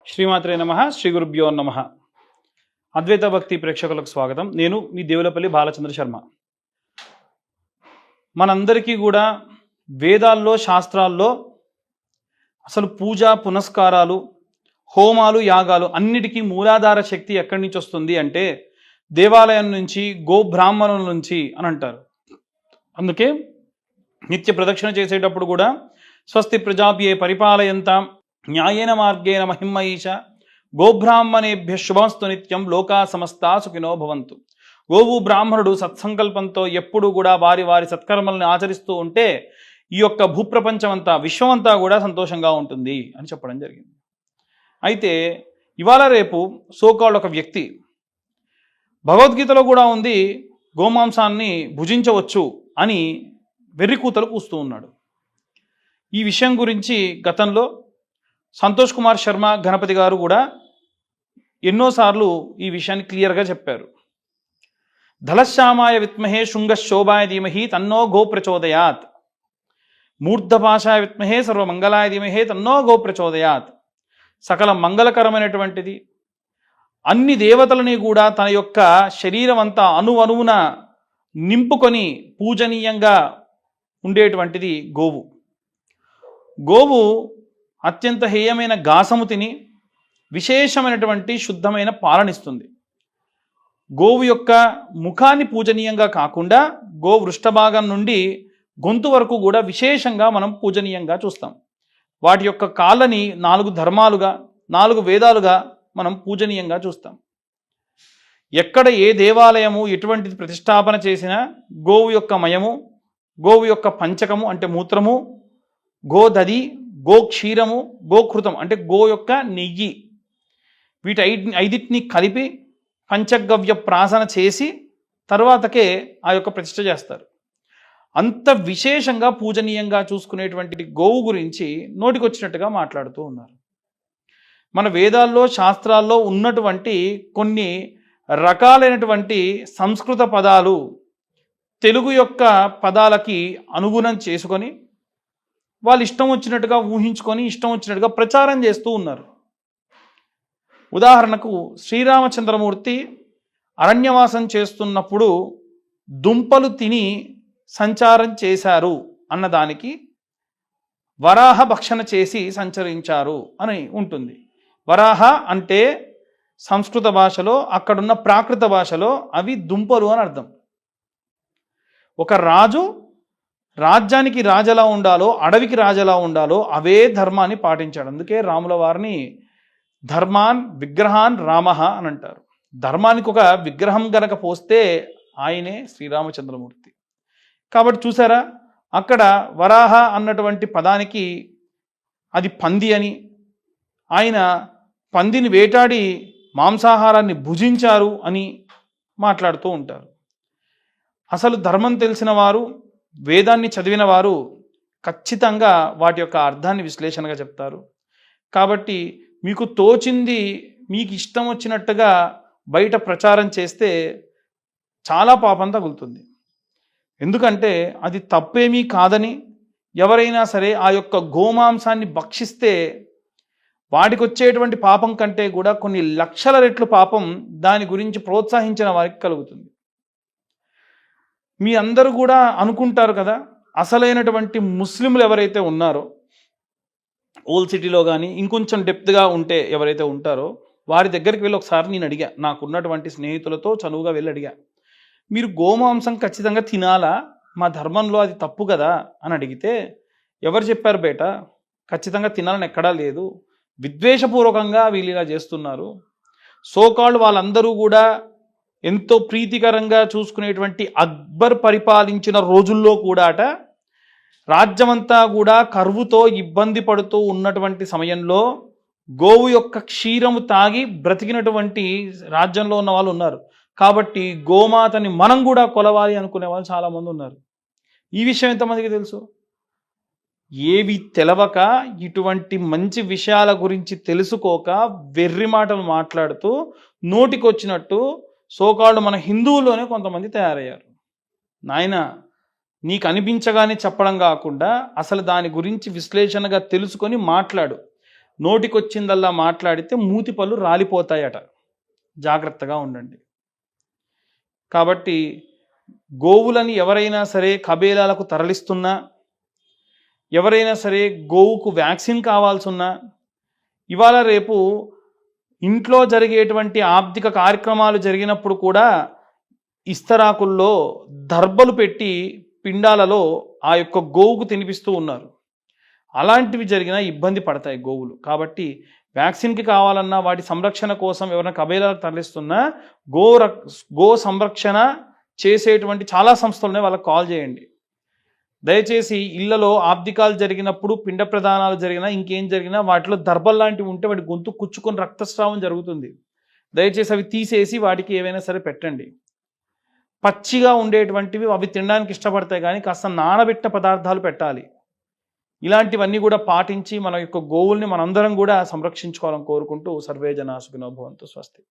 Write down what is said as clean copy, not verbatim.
శ్రీమాత్రే నమః. శ్రీ గురుభ్యో నమః. అద్వైత భక్తి ప్రేక్షకులకు స్వాగతం. నేను మీ దేవులపల్లి బాలచంద్ర శర్మ. మనందరికీ కూడా వేదాల్లో శాస్త్రాల్లో అసలు పూజ పునస్కారాలు హోమాలు యాగాలు అన్నిటికీ మూలాధార శక్తి ఎక్కడి నుంచి వస్తుంది అంటే దేవాలయం నుంచి గోబ్రాహ్మణుల నుంచి అని అంటారు. అందుకే నిత్య ప్రదక్షిణ చేసేటప్పుడు కూడా స్వస్తి ప్రజాభ్యే పరిపాలయంతాం న్యాయేన మార్గేణ మహిమయీష గోబ్రాహ్మణేభ్య శుభమస్తు నిత్యం లోకా సమస్తా సుఖినో భవంతు. గోవు బ్రాహ్మణుడు సత్సంకల్పంతో ఎప్పుడు కూడా వారి వారి సత్కర్మల్ని ఆచరిస్తూ ఉంటే ఈ యొక్క భూప్రపంచం అంతా విశ్వమంతా కూడా సంతోషంగా ఉంటుంది అని చెప్పడం జరిగింది. అయితే ఇవాళ రేపు సోకాల్డ్ ఒక వ్యక్తి, భగవద్గీతలో కూడా ఉంది గోమాంసాన్ని భుజించవచ్చు అని వెర్రికూతలు కూస్తూ ఉన్నాడు. ఈ విషయం గురించి గతంలో సంతోష్ కుమార్ శర్మ గణపతి గారు కూడా ఎన్నోసార్లు ఈ విషయాన్ని క్లియర్గా చెప్పారు. ధలశ్యామాయ విద్మహే శృంగశోభాయ ధీమహి తన్నో గో ప్రచోదయాత్, మూర్ధపాశాయ విద్మహే సర్వమంగళాయ ధీమహే తన్నో గో ప్రచోదయాత్. సకల మంగళకరమైనటువంటిది, అన్ని దేవతలని కూడా తన యొక్క శరీరం అంతా అణువణువున నింపుకొని పూజనీయంగా ఉండేటువంటిది గోవు. గోవు అత్యంత హేయమైన గాసము తిని విశేషమైనటువంటి శుద్ధమైన పాలనిస్తుంది. గోవు యొక్క ముఖాన్ని పూజనీయంగా కాకుండా గో వృష్ఠభాగం నుండి గొంతు వరకు కూడా విశేషంగా మనం పూజనీయంగా చూస్తాం. వాటి యొక్క కాళ్ళని 4 ధర్మాలుగా 4 వేదాలుగా మనం పూజనీయంగా చూస్తాం. ఎక్కడ ఏ దేవాలయము ఎటువంటిది ప్రతిష్టాపన చేసినా గోవు యొక్క మయము, గోవు యొక్క పంచకము అంటే మూత్రము, గోదది, గోక్షీరము, గోకృతం అంటే గో యొక్క నెయ్యి, వీటి ఐదిటిని కలిపి పంచగవ్య ప్రాసన చేసి తర్వాతకే ఆ యొక్క ప్రతిష్ఠ చేస్తారు. అంత విశేషంగా పూజనీయంగా చూసుకునేటువంటి గోవు గురించి నోటికొచ్చినట్టుగా మాట్లాడుతూ ఉన్నారు. మన వేదాల్లో శాస్త్రాల్లో ఉన్నటువంటి కొన్ని రకాలైనటువంటి సంస్కృత పదాలు తెలుగు యొక్క పదాలకి అనుగుణం చేసుకొని వాళ్ళు ఇష్టం వచ్చినట్టుగా ఊహించుకొని ఇష్టం వచ్చినట్టుగా ప్రచారం చేస్తూ ఉన్నారు. ఉదాహరణకు శ్రీరామచంద్రమూర్తి అరణ్యవాసం చేస్తున్నప్పుడు దుంపలు తిని సంచారం చేశారు అన్నదానికి వరాహ భక్షణ చేసి సంచరించారు అని ఉంటుంది. వరాహ అంటే సంస్కృత భాషలో, అక్కడున్న ప్రాకృత భాషలో అవి దుంపలు అని అర్థం. ఒక రాజు రాజ్యానికి రాజెలా ఉండాలో, అడవికి రాజెలా ఉండాలో అవే ధర్మాన్ని పాటించాడు. అందుకే రాముల వారిని ధర్మాన్ విగ్రహాన్ రామః అని అంటారు. ధర్మానికి ఒక విగ్రహం గనక పోస్తే ఆయనే శ్రీరామచంద్రమూర్తి. కాబట్టి చూసారా, అక్కడ వరాహ అన్నటువంటి పదానికి అది పంది అని, ఆయన పందిని వేటాడి మాంసాహారాన్ని భుజించారు అని మాట్లాడుతూ ఉంటారు. అసలు ధర్మం తెలిసిన వారు, వేదాన్ని చదివిన వారు ఖచ్చితంగా వాటి యొక్క అర్థాన్ని విశ్లేషణగా చెప్తారు. కాబట్టి మీకు తోచింది మీకు ఇష్టం వచ్చినట్టుగా బయట ప్రచారం చేస్తే చాలా పాపం తగులుతుంది. ఎందుకంటే అది తప్పేమీ కాదని, ఎవరైనా సరే ఆ యొక్క గోమాంసాన్ని భక్షిస్తే వాటికి వచ్చేటువంటి పాపం కంటే కూడా కొన్ని లక్షల రెట్లు పాపం దాని గురించి ప్రోత్సహించిన వారికి కలుగుతుంది. మీ అందరూ కూడా అనుకుంటారు కదా, అసలైనటువంటి ముస్లింలు ఎవరైతే ఉన్నారో ఓల్డ్ సిటీలో కానీ ఇంకొంచెం డెప్త్గా ఉంటే ఎవరైతే ఉంటారో వారి దగ్గరికి వెళ్ళి ఒకసారి నేను అడిగా, నాకున్నటువంటి స్నేహితులతో చనువుగా వెళ్ళి అడిగా, మీరు గోమాంసం ఖచ్చితంగా తినాలా, మా ధర్మంలో అది తప్పు కదా అని అడిగితే, ఎవరు చెప్పారు బేట ఖచ్చితంగా తినాలని ఎక్కడా లేదు, విద్వేషపూర్వకంగా వీళ్ళు ఇలా చేస్తున్నారు. సోకాల్డ్ వాళ్ళందరూ కూడా ఎంతో ప్రీతికరంగా చూసుకునేటువంటి అక్బర్ పరిపాలించిన రోజుల్లో కూడా రాజ్యమంతా కూడా కరువుతో ఇబ్బంది పడుతూ ఉన్నటువంటి సమయంలో గోవు యొక్క క్షీరము తాగి బ్రతికినటువంటి రాజ్యంలో ఉన్న వాళ్ళు ఉన్నారు. కాబట్టి గోమాతని మనం కూడా కొలవాలి అనుకునే వాళ్ళు చాలామంది ఉన్నారు. ఈ విషయం ఎంతమందికి తెలుసు? ఏవి తెలవక ఇటువంటి మంచి విషయాల గురించి తెలుసుకోక వెర్రి మాటలు మాట్లాడుతూ నోటికొచ్చినట్టు సోకాల్డ్ మన హిందువుల్లోనే కొంతమంది తయారయ్యారు. నాయన, నీకు అనిపించగానే చెప్పడం కాకుండా అసలు దాని గురించి విశ్లేషణగా తెలుసుకొని మాట్లాడు. నోటికొచ్చిందల్లా మాట్లాడితే మూతి పళ్ళు రాలిపోతాయట. జాగ్రత్తగా ఉండండి. కాబట్టి గోవులని ఎవరైనా సరే కబేలాలకు తరలిస్తున్నా, ఎవరైనా సరే గోవుకు వ్యాక్సిన్ కావాల్సున్నా, ఇవాళ రేపు ఇంట్లో జరిగేటువంటి ఆర్థిక కార్యక్రమాలు జరిగినప్పుడు కూడా ఇస్తరాకుల్లో దర్బలు పెట్టి పిండాలలో ఆ యొక్క గోవుకు తినిపిస్తూ ఉన్నారు. అలాంటివి జరిగినా ఇబ్బంది పడతాయి గోవులు. కాబట్టి వ్యాక్సిన్కి కావాలన్నా వాటి సంరక్షణ కోసం ఎవరైనా కబేలాలకు తరలిస్తున్నా గో సంరక్షణ చేసేటువంటి చాలా సంస్థలు ఉన్నాయి, వాళ్ళకి కాల్ చేయండి. దయచేసి ఇళ్లలో ఆబ్దికాలు జరిగినప్పుడు, పిండ ప్రదానాలు జరిగినా, ఇంకేం జరిగినా వాటిలో దర్బల్ లాంటివి ఉంటే వాటి గొంతు కుచ్చుకొని రక్తస్రావం జరుగుతుంది. దయచేసి అవి తీసేసి వాటికి ఏవైనా సరే పెట్టండి. పచ్చిగా ఉండేటువంటివి అవి తినడానికి ఇష్టపడతాయి, కానీ కాస్త నానబెట్టిన పదార్థాలు పెట్టాలి. ఇలాంటివన్నీ కూడా పాటించి మన యొక్క గోవుల్ని మనందరం కూడా సంరక్షించుకోవాలని కోరుకుంటూ సర్వే జనా సుఖినో భవంతు. స్వస్తి.